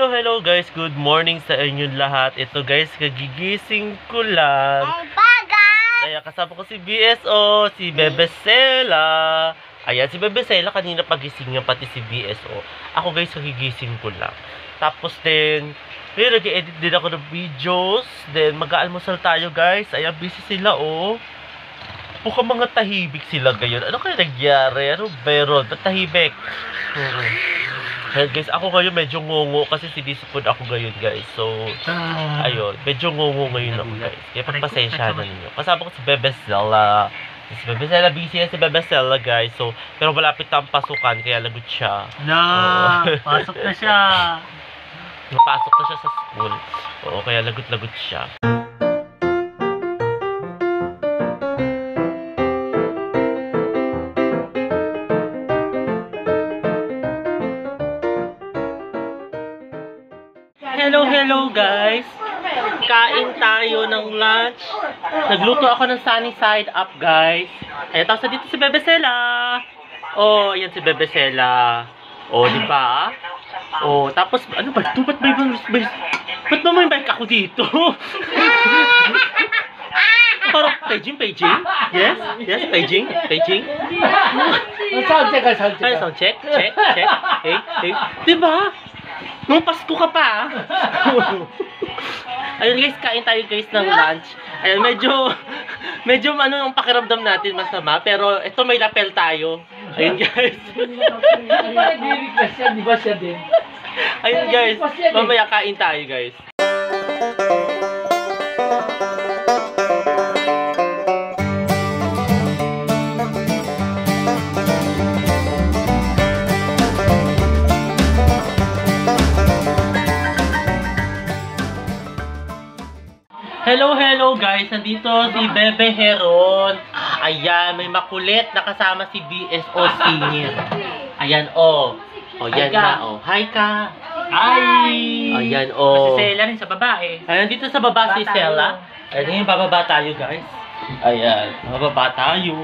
Hello guys, good morning sa inyong lahat. Ito guys, kagigising ko lang. Kaya kasama ko si BSO, si Bebesela. Ayan, si Bebesela kanina pagising niya, pati si BSO. Ako guys, kagigising ko lang. Tapos din, nag-edit din ako ng videos. Then, mag-aalmusal tayo guys. Ayan, busy sila oh. Mukhang mga tahibik sila ngayon. Ano kaya nangyari? Ano meron? Ba't tahibik? Well, guys, ako ngayon medyo ngungo kasi sinisipod ako ngayon, guys. So, ayun. Medyo ngungo ngayon ako, guys. Kaya pagpasensya na ninyo. Kasama ko si Bebesela. Si Bebesela, busy na si Bebesela, guys. So, pero malapit na ang pasukan, kaya lagot siya. Pasok na siya. Napasok na siya sa school. Oo, kaya lagot-lagot siya. Hello guys! Kain tayo ng lunch. Nagluto ako ng sunny side up guys. Ayan, tapos dito si Bebesela. Oh, ayan si Bebesela. Oh, di ba? Oh, tapos ano ba ito? Ba't ba may bike ako dito? Parang paging? Yes, paging. Sound check. Hey. Di ba? Nung Pasko ka pa. Ayun guys, kain tayo guys ng lunch. Ayun, medyo ano ang pakiramdam natin masama, pero ito may lapel tayo. Ayun guys. Ayun guys, mamaya kain tayo guys. Hello guys, nandito si Bebe Heron. Ayan, may makulit na kasama si BSO Senior. Ayan oh. Oh, yan na oh. Hi ka. Hi. Ayan oh. Si Sela rin sa babae. Ayan, dito sa baba si Sela. Ayan, bababa tayo guys. Ayan, bababa tayo.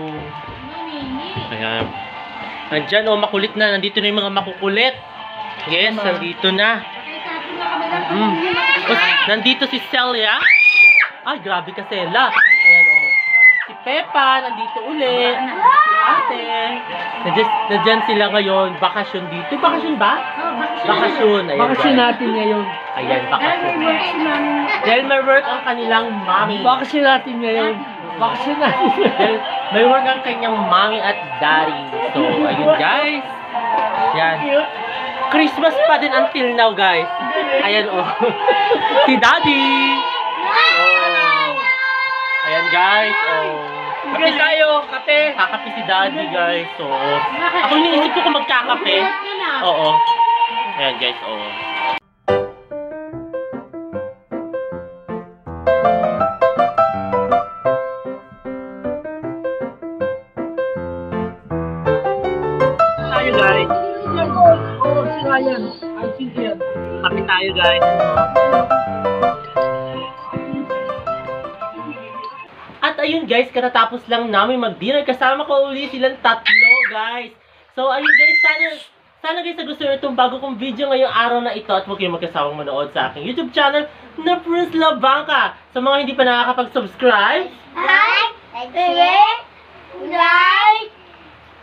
Ayan. Andyan oh, makulit na. Nandito na yung mga makukulit. Yes, nandito na. Nandito si Celia. Ay, grabe ka, Sela. Ayan, oh. Si Pepa, nandito ulit. Si Ate. Nandiyan sila ngayon. Bakasyon dito. Bakasyon ba? Bakasyon. Ayan, Bakasyon natin ngayon. Ayan, bakasyon. Dahil may work ang kanilang mommy. Bakasyon natin ngayon. Bakasyon natin. Dahil may work ang kanyang mommy at daddy. So, ayun, guys. Yan. Christmas pa din until now, guys. Ayan, oh. Si daddy. Ayan guys, oh. Kape tayo, kape. Kakape si daddy guys, so. Ako iniisip ko kung magkakape. Oo. Ayan guys, oh. Tayo guys. Oo, si Ryan. I think yan. Kape tayo guys. At ayun guys, katatapos lang namin mag-dinner. Kasama ko uli silang tatlo guys. So ayun guys, sana guys nagustuhan itong bago kong video ngayong araw na ito. At huwag kayong magkasawang manood sa aking YouTube channel na Prince Labangka. Sa mga hindi pa nakakapag-subscribe,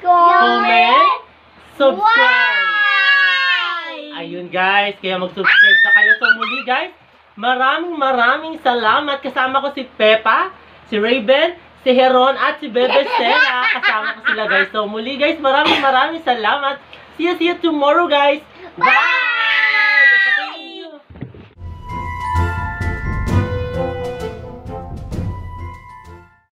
comment, subscribe. Ayun guys, kaya mag-subscribe na kayo. So muli guys, maraming salamat. Kasama ko si Peppa, si Raven, si Heron, at si Bebesela. Kasama ko sila guys. So muli guys, maraming salamat. See you tomorrow guys. Bye!